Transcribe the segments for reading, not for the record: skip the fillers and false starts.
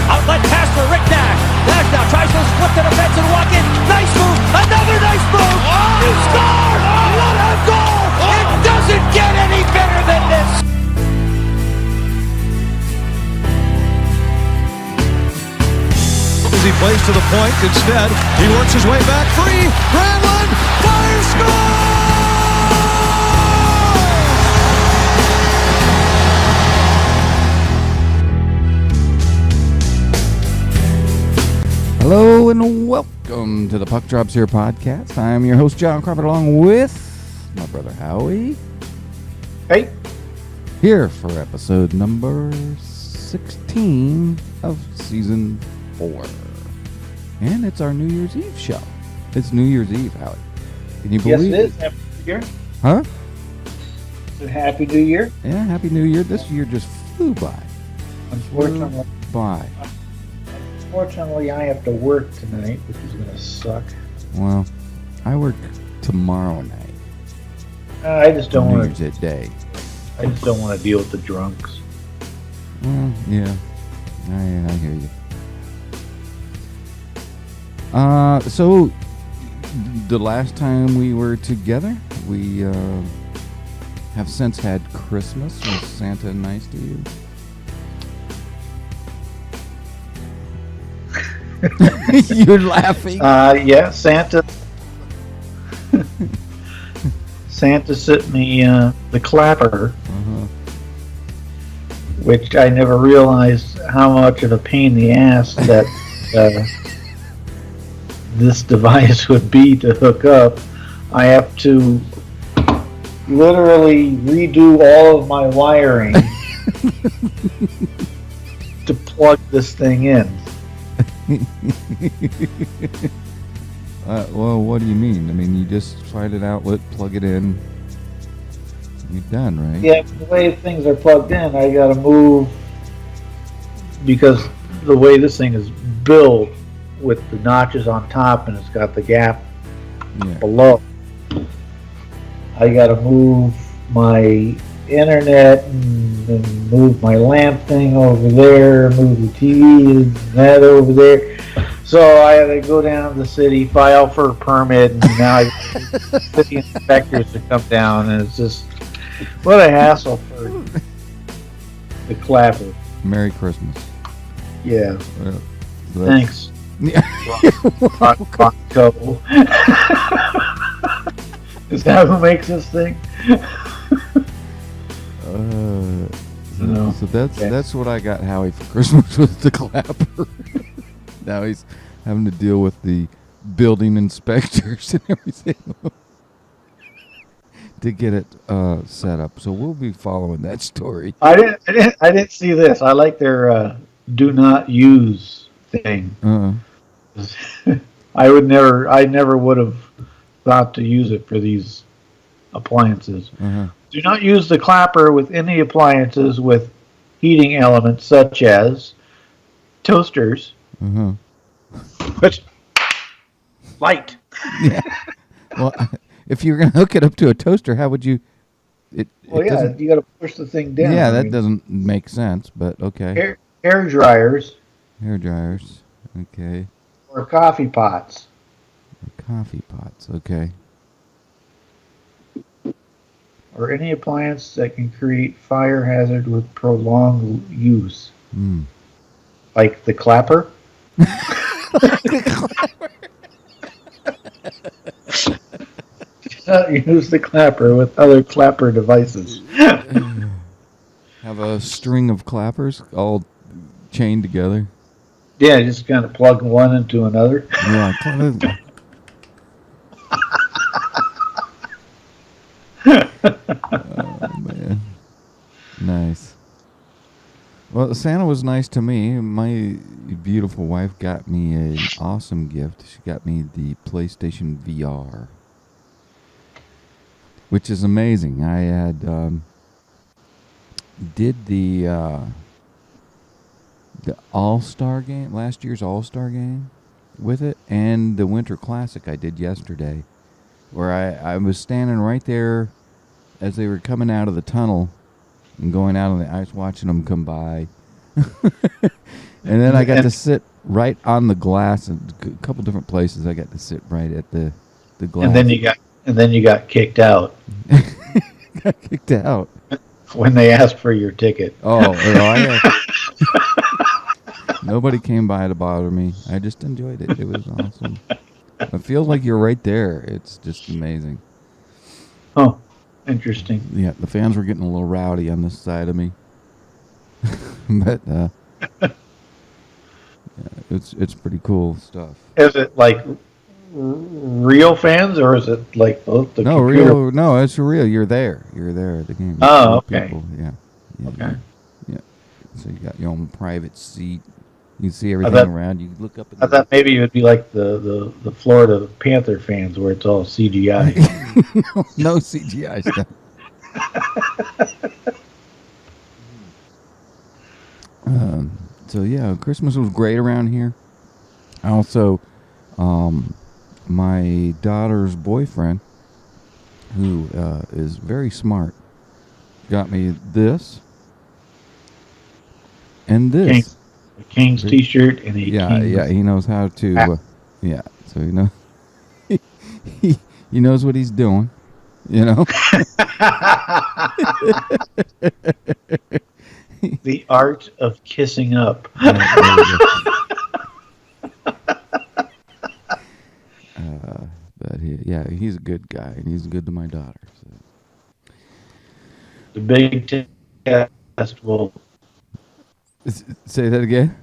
Outlet pass for Rick Nash. Nash now tries to split the defense and walk in. Nice move. Another nice move. You score! What a goal! It doesn't get any better than this. As he plays to the point, instead, he works his way back free. Granlund fires, score! Hello and welcome to the Puck Drops Here podcast. I'm your host, John Crawford, along with my brother Howie. Hey. Here for episode number 16 of season 4. And it's our New Year's Eve show. It's New Year's Eve, Howie. Can you believe it? Yes, it is. Happy New Year. Huh? So Happy New Year. Yeah, Happy New Year. This year just flew by. Unfortunately. Unfortunately, I have to work tonight, which is going to suck. Well, I work tomorrow night. I just don't New want Year's Day. I just don't want to deal with the drunks. Well, yeah. I hear you. So the last time we were together, we have since had Christmas. Was Santa nice to you? You're laughing. Yeah, Santa sent me the clapper, which I never realized how much of a pain in the ass that this device would be to hook up. I have to literally redo all of my wiring to plug this thing in. Well, what do you mean? I mean, you just find an outlet, plug it in, you're done, right? Yeah, the way things are plugged in, I gotta move, because the way this thing is built with the notches on top and it's got the gap below, I gotta move my internet and move my lamp thing over there, move the TV and that over there. So I had to go down to the city, file for a permit, and now I get city inspectors to come down, and it's just what a hassle for the clapper. Merry Christmas. Yeah. Well, thanks. Yeah. Is that who makes this thing? So that's what I got Howie for Christmas with the clapper. Now he's having to deal with the building inspectors and everything to get it set up. So we'll be following that story. I didn't see this. I like their do not use thing. I never would have thought to use it for these appliances. Do not use the clapper with any appliances with heating elements such as toasters. But light. Yeah. Well, if you're going to hook it up to a toaster, how would you? You got to push the thing down. Yeah, that doesn't make sense, but okay. Hair dryers. Hair dryers, okay. Or coffee pots. Coffee pots, okay. Or any appliance that can create fire hazard with prolonged use. Like the clapper. use the clapper with other clapper devices. Have a string of clappers all chained together. Yeah, just kind of plug one into another. Yeah, kind of. Oh man, nice. Well, Santa was nice to me. My beautiful wife got me an awesome gift. She got me the PlayStation VR, which is amazing. I had did the All-Star game, last year's All-Star game with it, and the Winter Classic I did yesterday, where I was standing right there as they were coming out of the tunnel and going out on the ice, watching them come by. And then I got to sit right on the glass, and a couple different places I got to sit right at the glass. And then you got kicked out. Got kicked out when they asked for your ticket. Oh, nobody came by to bother me. I just enjoyed it. It was awesome. It feels like you're right there. It's just amazing. Oh, interesting. Yeah, the fans were getting a little rowdy on this side of me. But yeah, it's pretty cool stuff. Is it like real fans, or is it like the computer? Real? No, it's real. You're there at the game. Oh, okay. People. Yeah. Okay. Yeah. So you got your own private seat. You see everything around. You look up. I thought maybe it would be like the Florida Panther fans, where it's all CGI. No CGI stuff. So yeah, Christmas was great around here. Also, my daughter's boyfriend, who is very smart, got me this and this. A King's T-shirt and a yeah. He knows how to. So you know, he knows what he's doing. You know. The art of kissing up. But he's a good guy, and he's good to my daughter. So. The big test will. Say that again.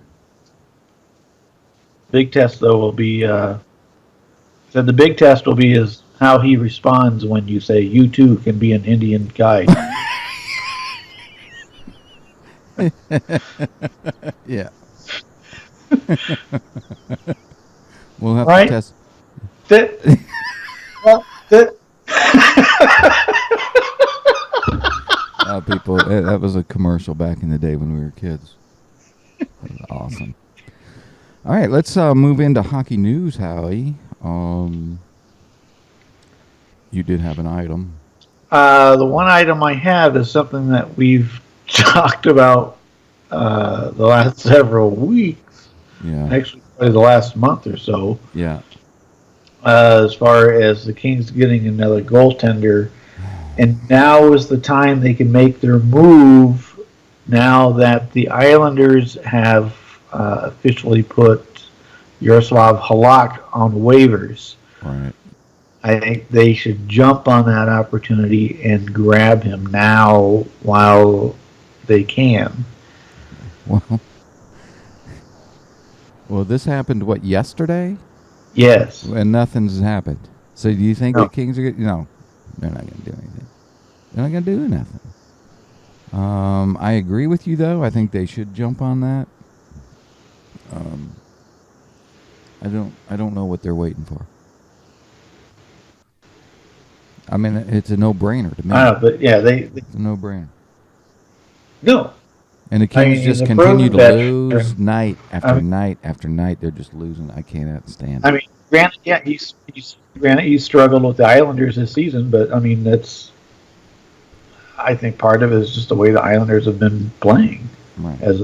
Big test though will be. Said the big test will be is how he responds when you say you too can be an Indian guide. Yeah. We'll have to test. People, that was a commercial back in the day when we were kids. That was awesome. All right, let's move into hockey news, Howie. You did have an item. The one item I have is something that we've talked about the last several weeks. Yeah. Actually, probably the last month or so. Yeah. As far as the Kings getting another goaltender. And now is the time they can make their move, now that the Islanders have officially put Yaroslav Halak on waivers. Right. I think they should jump on that opportunity and grab him now while they can. Well, this happened, yesterday? Yes. And nothing's happened. So do you think the Kings are going to... No, they're not going to do anything. They're not going to do nothing. I agree with you, though. I think they should jump on that. I don't know what they're waiting for. I mean, it's a no-brainer to me. I know, but yeah, it's a no-brainer. No. And the Kings just continue to lose night after night after night. They're just losing. I can't stand it. I mean, granted, he struggled with the Islanders this season, but I mean, I think part of it is just the way the Islanders have been playing as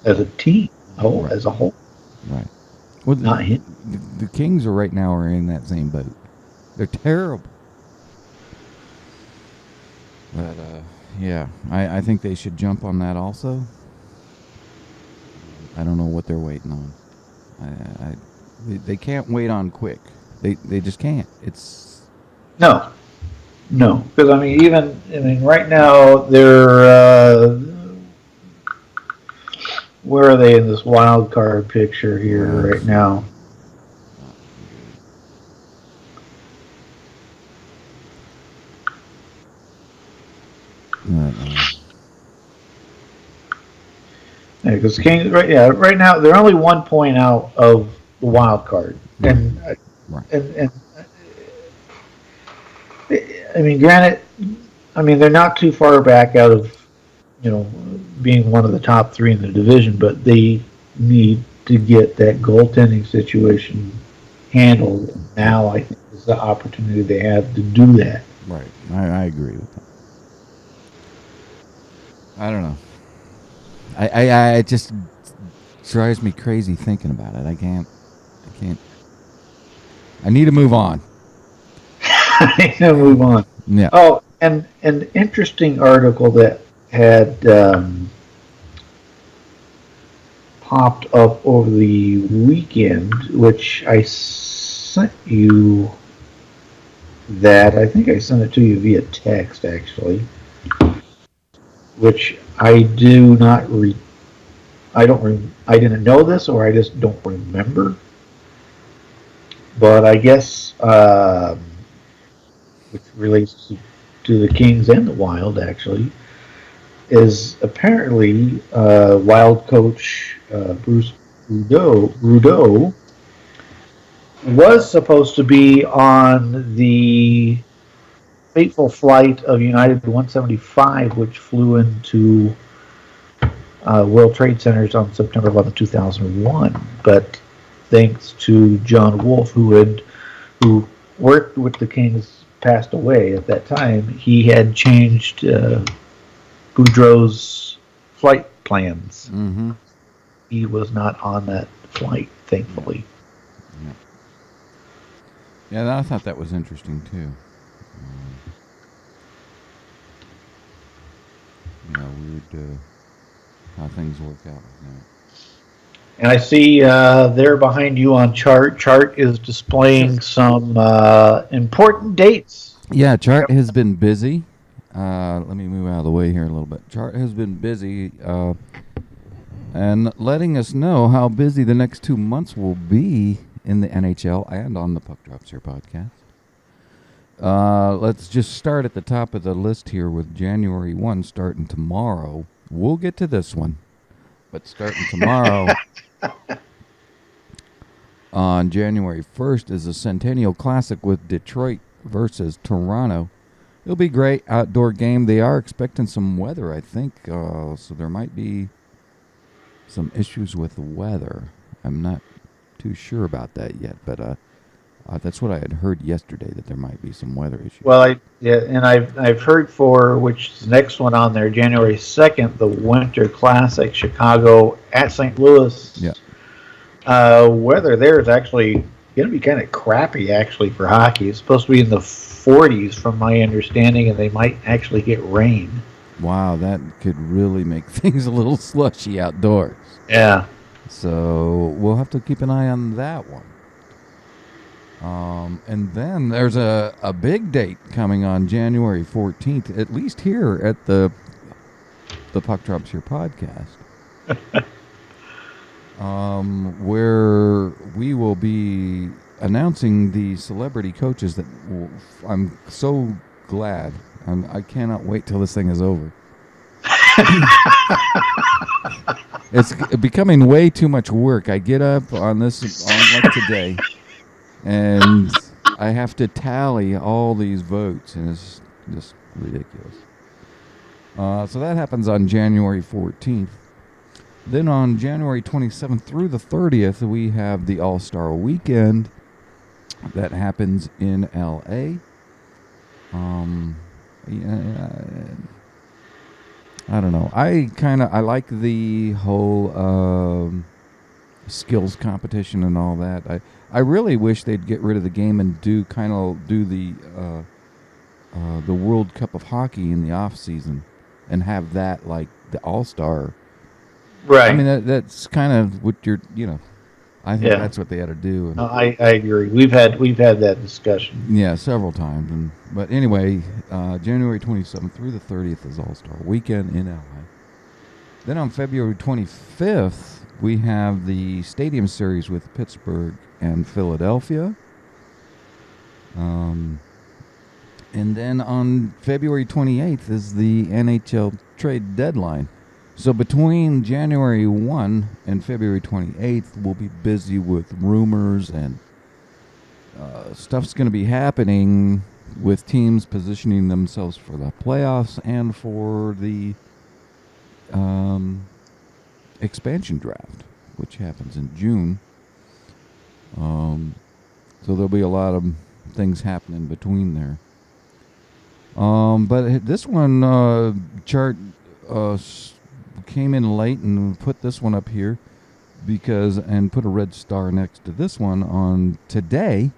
a team, as a whole. Right. Well, not him. The Kings right now are in that same boat. They're terrible. But yeah, I think they should jump on that also. I don't know what they're waiting on. They can't wait on quick. They just can't. No, because right now they're where are they in this wild card picture here right now? Yeah, because Kings right now they're only 1 point out of the wild card, and and granted, they're not too far back out of being one of the top three in the division, but they need to get that goaltending situation handled. Now I think is the opportunity they have to do that. Right, I agree with that. I don't know. I it just drives me crazy thinking about it. I can't. I need to move on. I need to move on. Yeah. Oh, and an interesting article that had popped up over the weekend, which I sent you. That I think I sent it to you via text, actually, which I do not read. I didn't know this, or I just don't remember. But I guess which relates to the Kings and the Wild, actually, is apparently Wild coach Bruce Rudeau was supposed to be on the fateful flight of United 175, which flew into World Trade Centers on September 11, 2001. But thanks to John Wolfe, who worked with the Kings, passed away at that time, he had changed Boudreau's flight plans. Mm-hmm. He was not on that flight, thankfully. Yeah, I thought that was interesting too. Weird how things work out like that. And I see there behind you on chart. Chart is displaying some important dates. Yeah, Chart has been busy. Let me move out of the way here a little bit. Chart has been busy and letting us know how busy the next 2 months will be in the NHL and on the Puck Drops Here podcast. Let's just start at the top of the list here with January 1 starting tomorrow. We'll get to this one. But starting tomorrow, on January 1st, is a Centennial Classic with Detroit versus Toronto. It'll be great outdoor game. They are expecting some weather, I think, so there might be some issues with the weather. I'm not too sure about that yet, but that's what I had heard yesterday, that there might be some weather issues. Well, I've heard for which is the next one on there, January 2nd, the Winter Classic, Chicago at St. Louis. Yeah. Weather there is actually going to be kind of crappy, actually, for hockey. It's supposed to be in the 40s, from my understanding, and they might actually get rain. Wow, that could really make things a little slushy outdoors. Yeah. So we'll have to keep an eye on that one. And then there's a big date coming on January 14th, at least here at the Puck Drops Here podcast, where we will be announcing the celebrity coaches that I'm so glad. I cannot wait till this thing is over. It's becoming way too much work. I get up on like today, and I have to tally all these votes, and it's just ridiculous. So that happens on January 14th. Then on January 27th through the 30th, we have the All-Star Weekend that happens in L.A. I don't know. I like the whole skills competition and all that. I really wish they'd get rid of the game and do the World Cup of Hockey in the off season and have that like the All-Star. Right. I mean that's kind of what you're I think that's what they had to do. No, I agree. We've had that discussion. Yeah, several times. But anyway, January 27th through the 30th is All-Star Weekend in LA. Then on February 25th, we have the Stadium Series with Pittsburgh and Philadelphia. And then on February 28th is the NHL trade deadline. So between January 1 and February 28th, we'll be busy with rumors and stuff's going to be happening with teams positioning themselves for the playoffs and for the expansion draft, which happens in June. So there'll be a lot of things happening between there. But this one chart came in late and put this one up here and put a red star next to this one on today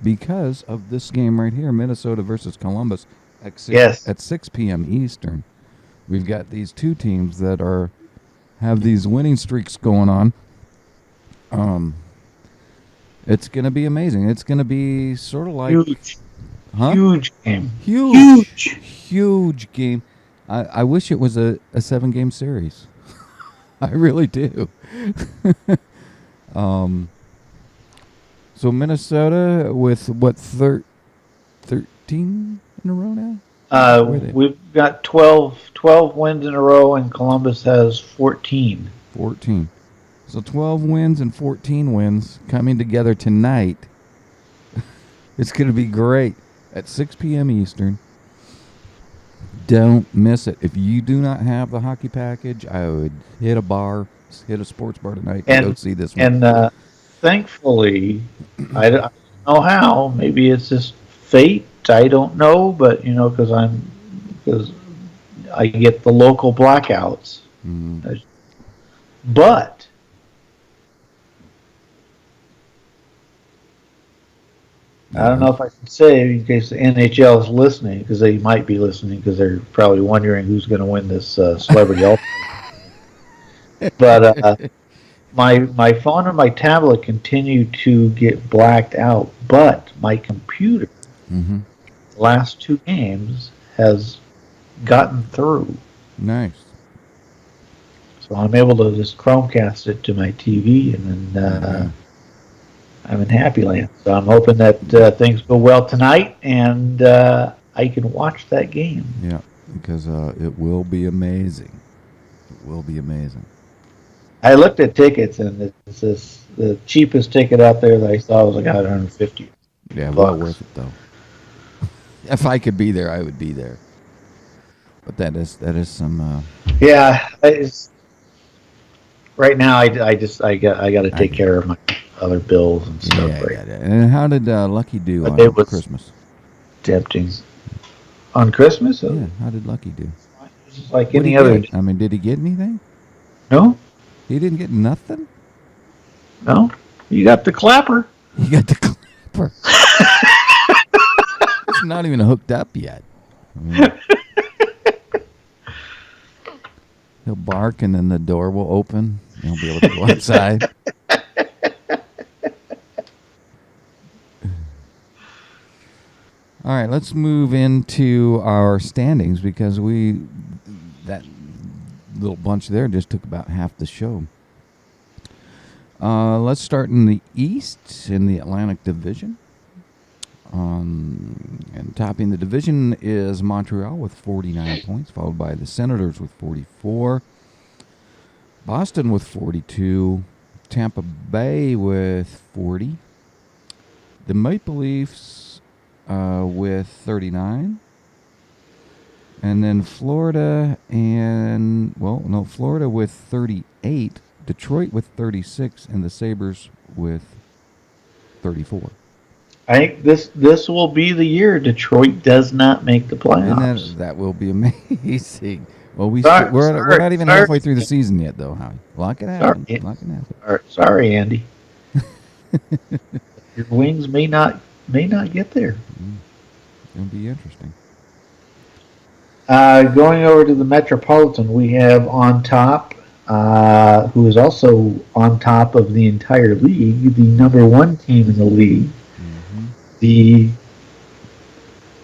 because of this game right here, Minnesota versus Columbus at 6 p.m. Eastern. We've got these two teams that have these winning streaks going on. It's going to be amazing. It's going to be sort of like huge game. Huge game. I wish it was a 7-game series. I really do. So Minnesota with 13 in a row now? We've got 12 wins in a row, and Columbus has 14. 14. So 12 wins and 14 wins coming together tonight. It's going to be great at 6 p.m. Eastern. Don't miss it. If you do not have the hockey package, I would hit a sports bar tonight and go see this one. And thankfully, I don't know how. Maybe it's just fate. I don't know, but because I get the local blackouts. Mm. But I don't know if I can say in case the NHL is listening, because they might be listening because they're probably wondering who's going to win this Celebrity Ultimate. But my phone and my tablet continue to get blacked out, but my computer, the last 2 games, has gotten through. Nice. So I'm able to just Chromecast it to my TV, and then I'm in Happy Land. So I'm hoping that things go well tonight, and I can watch that game. Yeah, because it will be amazing. It will be amazing. I looked at tickets, and it's the cheapest ticket out there that I saw was like $150. Yeah, well worth it though. If I could be there, I would be there. But that is some. Yeah, right now I got to take care of my other bills and stuff. Yeah. And how did Lucky do on Christmas? Tempting. On Christmas? Yeah. How did Lucky do? Just like any other. I mean, did he get anything? No. He didn't get nothing? No. You got the clapper. You got the clapper. It's not even hooked up yet. I mean, he'll bark and then the door will open. He'll be able to go outside. All right, let's move into our standings because that little bunch there just took about half the show. Let's start in the East, in the Atlantic Division. And topping the division is Montreal with 49 points, followed by the Senators with 44. Boston with 42. Tampa Bay with 40. The Maple Leafs with 39. And then Florida with 38. Detroit with 36. And the Sabres with 34. I think this will be the year Detroit does not make the playoffs. And that will be amazing. Well, we're not even halfway through the season yet, though, Howie. Lock it happen. Sorry, Andy. Your Wings may not get there. It'll be interesting. Going over to the Metropolitan, we have on top who is also on top of the entire league, the number one team in the league, the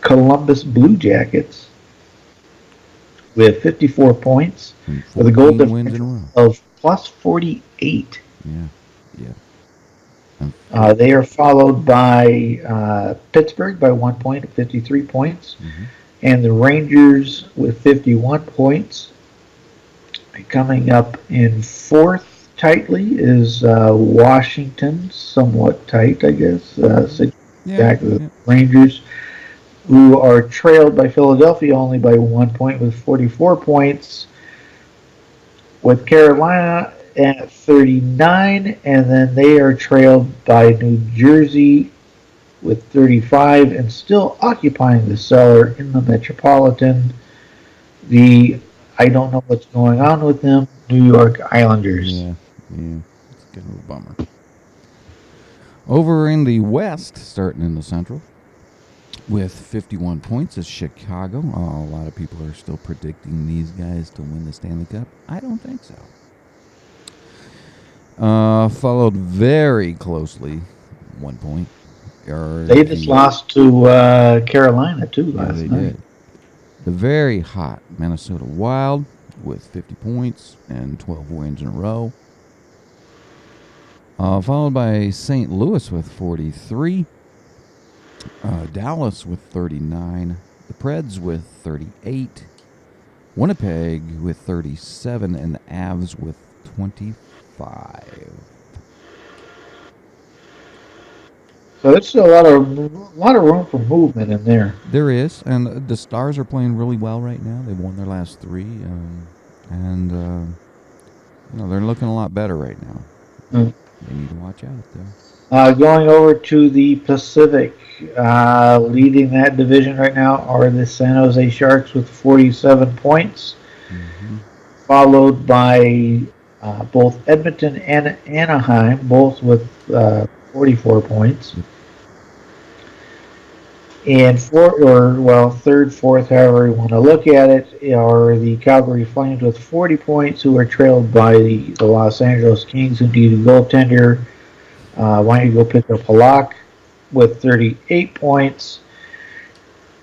Columbus Blue Jackets, with 54 points, with a goal differential of plus 48. They are followed by Pittsburgh by 1 point at 53 points, and the Rangers with 51 points. Coming up in fourth tightly is Washington, somewhat tight, I guess. Back to the Rangers, who are trailed by Philadelphia only by 1 point with 44 points, with Carolina at 39, and then they are trailed by New Jersey with 35, and still occupying the cellar in the Metropolitan. I don't know what's going on with them, New York Islanders. Yeah, it's kind of a bummer. Over in the West, starting in the Central, with 51 points is Chicago. A lot of people are still predicting these guys to win the Stanley Cup. I don't think so. Followed very closely, 1 point. They just lost to Carolina, too, last night. Did. The very hot Minnesota Wild with 50 points and 12 wins in a row. Followed by St. Louis with 43. Dallas with 39. The Preds with 38. Winnipeg with 37. And the Avs with 25. So there's still a lot of room for movement in there. There is, and the Stars are playing really well right now. They've won their last three, and they're looking a lot better right now. They need to watch out there. Going over to the Pacific, leading that division right now are the San Jose Sharks with 47 points, followed by both Edmonton and Anaheim, both with 44 points. And third, fourth, however you want to look at it, are the Calgary Flames with 40 points, who are trailed by the Los Angeles Kings, who need a goaltender. Why don't you go pick up Halak with 38 points,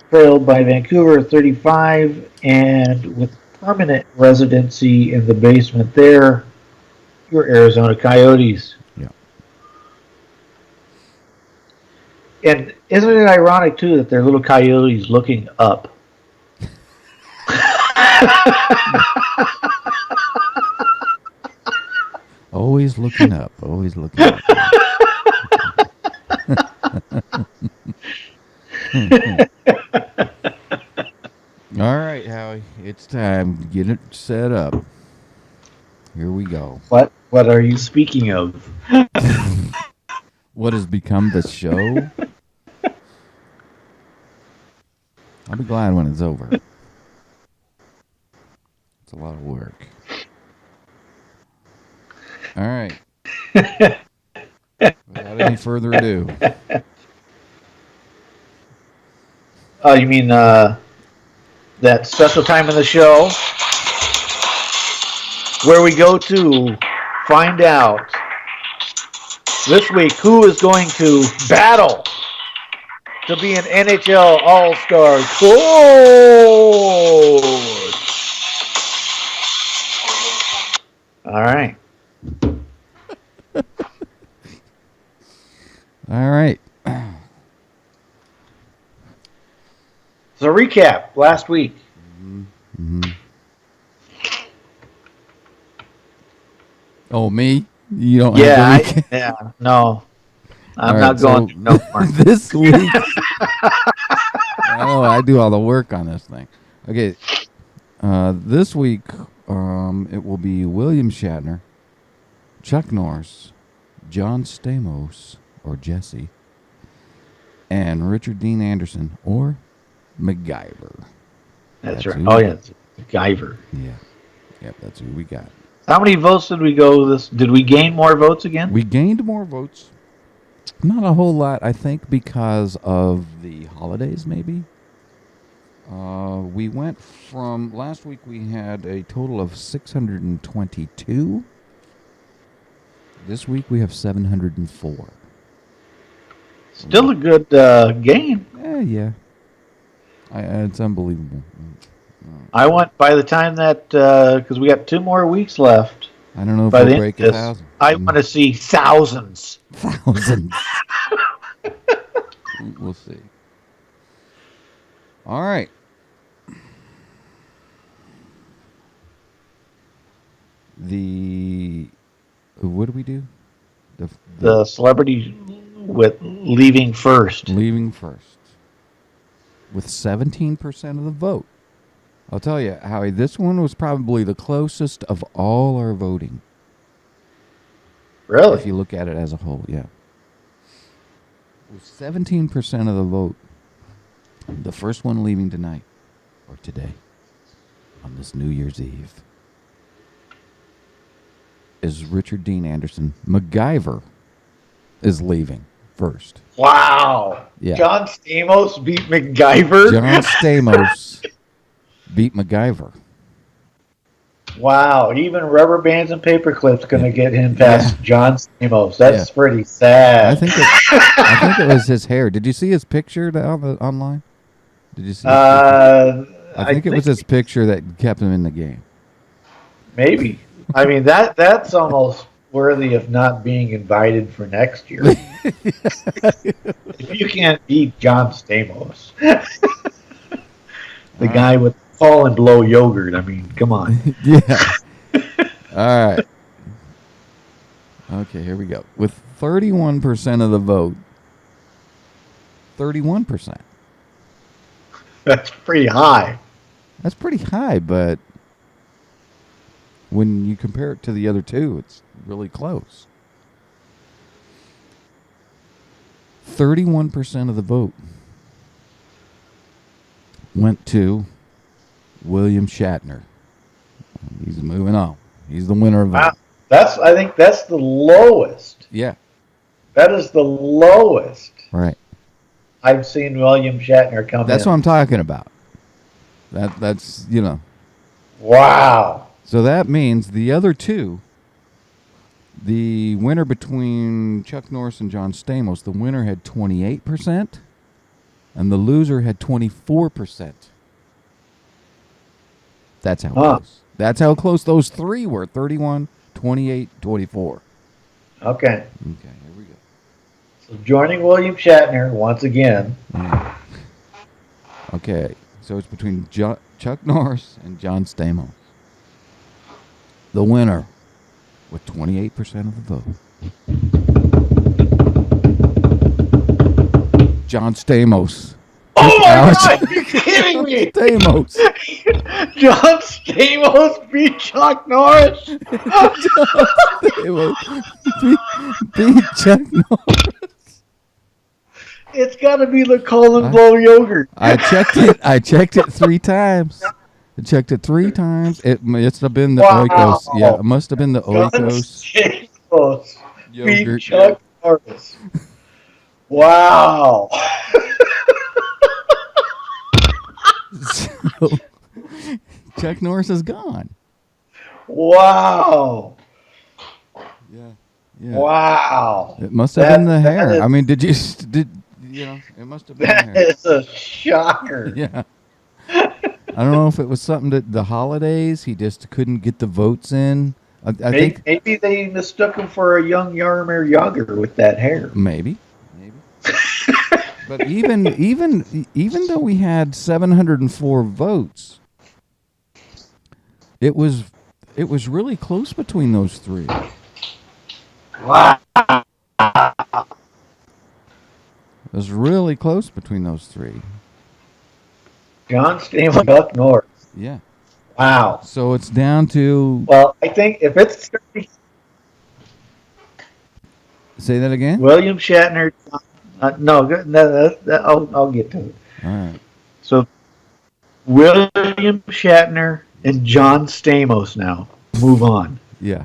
trailed by Vancouver at 35, and with permanent residency in the basement there, your Arizona Coyotes. And isn't it ironic, too, that they're little coyotes looking up? Always looking up. Always looking up. All right, Howie. It's time to get it set up. Here we go. What are you speaking of? What has become the show? I'll be glad when it's over. It's a lot of work. All right. Without any further ado. Oh, you mean that special time in the show where we go to find out this week who is going to battle to be an NHL All-Star coach. All right. All right. So recap last week. Oh, me? You don't have no. I'm not going no more. This week. I do all the work on this thing. Okay. This week, it will be William Shatner, Chuck Norris, John Stamos, or Jesse, and Richard Dean Anderson, or MacGyver. That's right. Oh, yeah. It's MacGyver. Yeah. Yep, that's who we got. How many votes did we go did we gain more votes again? We gained more votes. Not a whole lot, I think, because of the holidays, maybe. We went from last week. We had a total of 622. This week we have 704. Still a good game. Yeah. It's unbelievable. I want, by the time that, because we got 2 more weeks left. I don't know if By we'll the break end of 1,000. I want to see thousands. Thousands. We'll see. All right. What do we do? The celebrity with leaving first. Leaving first. With 17% of the vote. I'll tell you, Howie, this one was probably the closest of all our voting. Really? If you look at it as a whole, yeah. It was 17% of the vote. The first one leaving tonight, or today, on this New Year's Eve, is Richard Dean Anderson. MacGyver is leaving first. Wow. Yeah. John Stamos beat MacGyver? John Stamos beat MacGyver. Wow. Even rubber bands and paper clips going to get him past John Stamos. That's pretty sad. I think it was his hair. Did you see his picture online? Did you see his picture? I think it was his picture that kept him in the game. Maybe. I mean, that's almost worthy of not being invited for next year. If you can't beat John Stamos. The guy with fall and blow yogurt. I mean, come on. Yeah. All right. Okay, here we go. With 31% of the vote, 31%. That's pretty high. That's pretty high, but when you compare it to the other two, it's really close. 31% of the vote went to William Shatner. He's moving on. He's the winner of it. I think that's the lowest. Yeah. That is the lowest. Right. I've seen William Shatner come in. That's what I'm talking about. That's, you know. Wow. So that means the other two, the winner between Chuck Norris and John Stamos, the winner had 28%, and the loser had 24%. That's how close. That's how close those three were. 31, 28, 24. Okay. Okay, here we go. So joining William Shatner once again. Yeah. Okay, so it's between Chuck Norris and John Stamos. The winner, with 28% of the vote, John Stamos. Oh my God! You're kidding me! Stamos. John Stamos beat Chuck Norris. Stamos beat Chuck Norris. It's got to be the Colin Blow yogurt. I checked it 3 times. I checked it 3 times. It must have been the Oikos. Yeah, it must have been the Oikos. Stamos beat Yogurt. Chuck Norris. Wow. So, Chuck Norris is gone. Wow. Yeah. Wow. It must have been the hair. I mean, did you know? It must have been the hair. That is a shocker. Yeah. I don't know if it was something that the holidays, he just couldn't get the votes in. I think maybe they mistook him for a young Yarmir Yager with that hair. Maybe. But even though we had 704 votes, it was really close between those 3. Wow. It was really close between those 3. John Stamos, Chuck Norris. Yeah. Wow. So it's down to. Well, I think if it's Say that again. William Shatner. No, I'll get to it. All right. So William Shatner and John Stamos now. Move on. Yeah.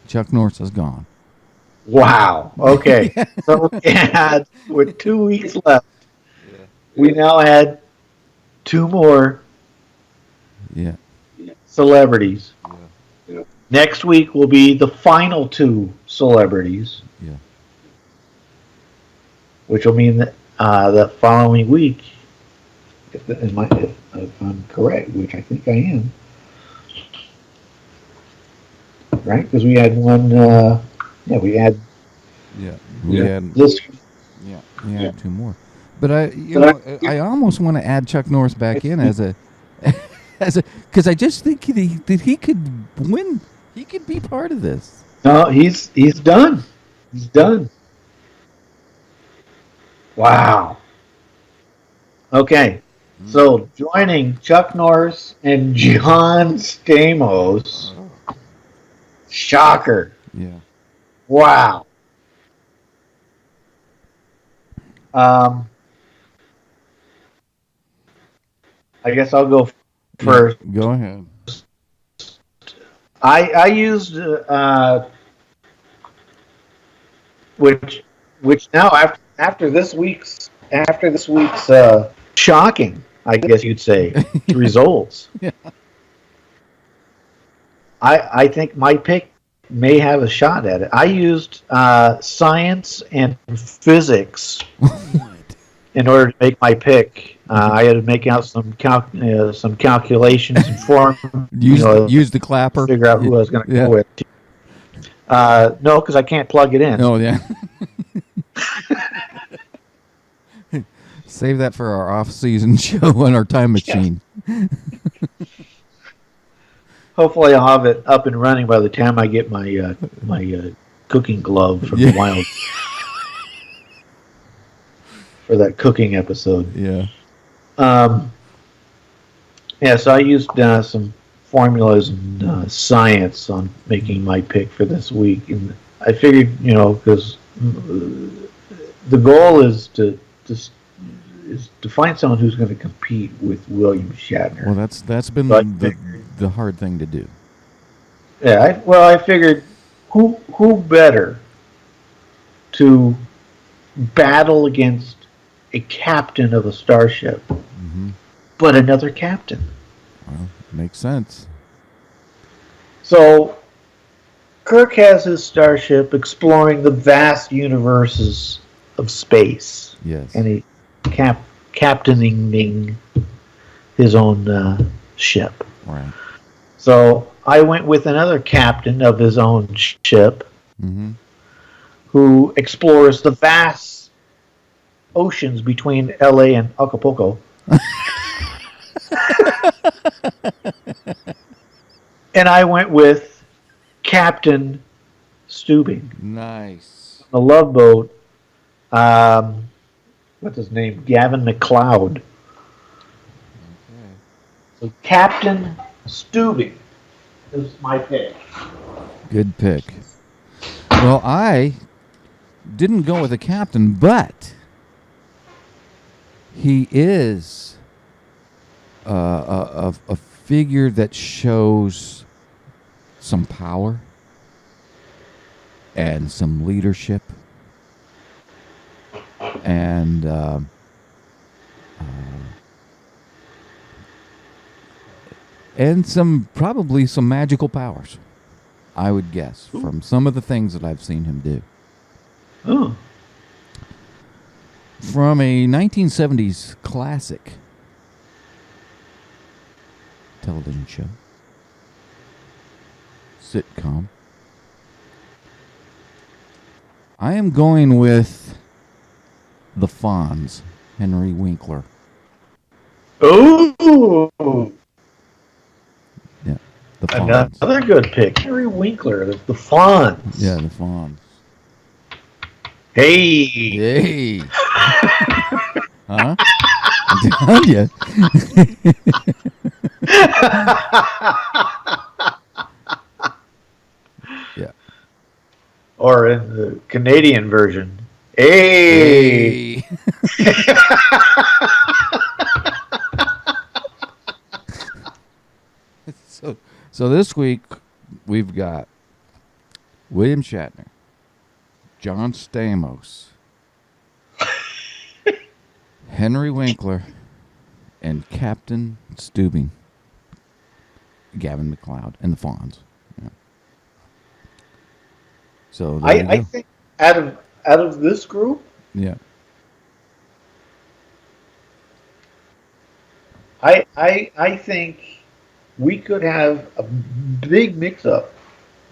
Chuck Norris is gone. Wow. Okay. So we had, with 2 weeks left, we now had 2 more Yeah. celebrities. Yeah. Next week will be the final 2 celebrities. Yeah. Which will mean that the following week, if I'm correct, which I think I am, right? Because we had one. We had. Yeah. We had this. Yeah, we had 2 more. But I almost want to add Chuck Norris back in as a because I just think that he could win. He could be part of this. No, he's done. He's done. Wow. Okay. So joining Chuck Norris and John Stamos. Shocker. Yeah. Wow. I guess I'll go first. Yeah, go ahead. I used which now after this week's shocking, I guess you'd say, results. Yeah. I think my pick may have a shot at it. I used science and physics in order to make my pick. I had to make out some calculations and form. Use the clapper. Figure out who I was going to go with. No, because I can't plug it in. Oh yeah. Save that for our off-season show on our time machine. Hopefully, I'll have it up and running by the time I get my cooking glove from the wild for that cooking episode. Yeah. So I used some formulas and science on making my pick for this week, and I figured, because the goal is to find someone who's going to compete with William Shatner. Well, that's been the hard thing to do. Yeah, I figured who better to battle against a captain of a starship, but another captain. Well, makes sense. So Kirk has his starship exploring the vast universes of space. Yes. And he captaining his own ship. Right. So I went with another captain of his own ship who explores the vast oceans between LA and Acapulco. And I went with Captain Stubing. Nice. The Love Boat. What's his name? Gavin McLeod. Okay. So Captain Stubing is my pick. Good pick. Well, I didn't go with a captain, but he is a figure that shows some power and some leadership and probably some magical powers, I would guess, from some of the things that I've seen him do. Oh. From a 1970s classic television show, sitcom, I am going with the Fonz, Henry Winkler. Oh. Yeah, the Fonz. Another good pick, Henry Winkler, the Fonz. Yeah, the Fonz. Hey. Huh? I'm telling you. Yeah. Or in the Canadian version, hey. So this week we've got William Shatner, John Stamos, Henry Winkler, and Captain Steubing, Gavin McLeod, and the Fawns. Yeah. So there you I go. think out of this group, Yeah. I think we could have a big mix-up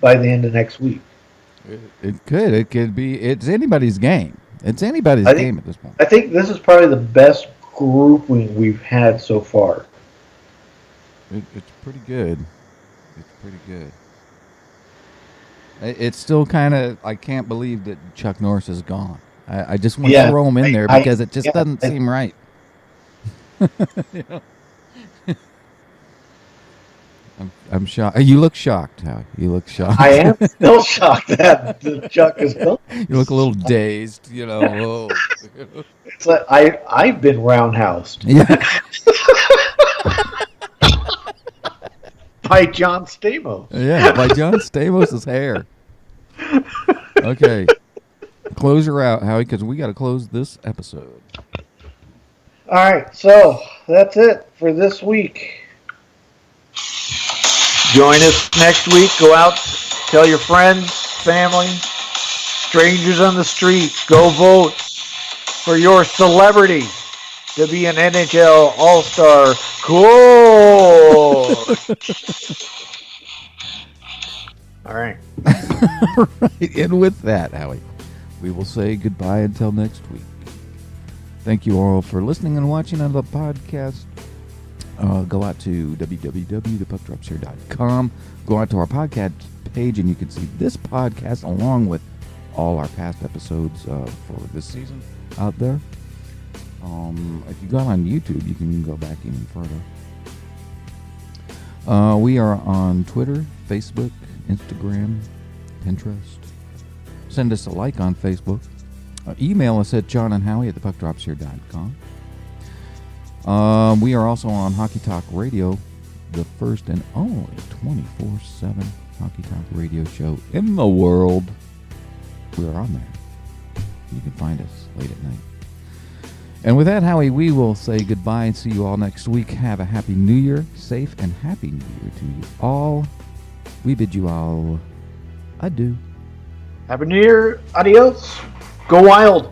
by the end of next week. It could. It could be. It's anybody's game. It's anybody's game at this point. I think this is probably the best grouping we've had so far. It's pretty good. It's pretty good. It's still kind of. I can't believe that Chuck Norris is gone. I just want to throw him in there because it just doesn't seem right. You know? I'm shocked. You look shocked, Howie. You look shocked. I am still shocked that Chuck is gone. You look a little dazed, you know. Whoa. It's like I've been roundhoused. Yeah. By John Stamos. Yeah, by John Stamos' hair. Okay. Close her out, Howie, because we got to close this episode. All right, so that's it for this week. Join us next week. Go out, tell your friends, family, strangers on the street. Go vote for your celebrity to be an NHL All-Star. Cool. All right. All right. And with that, Howie, we will say goodbye until next week. Thank you all for listening and watching on the podcast. Go out to www.thepuckdropshere.com. Go out to our podcast page, and you can see this podcast along with all our past episodes for this season out there. If you go on YouTube, you can go back even further. We are on Twitter, Facebook, Instagram, Pinterest. Send us a like on Facebook. Email us at jonandhowie@thepuckdropshere.com. We are also on Hockey Talk Radio, the first and only 24/7 Hockey Talk radio show in the world. We are on there. You can find us late at night. And with that, Howie, we will say goodbye and see you all next week. Have a happy New Year, safe and happy New Year to you all. We bid you all adieu. Happy New Year. Adios. Go Wild.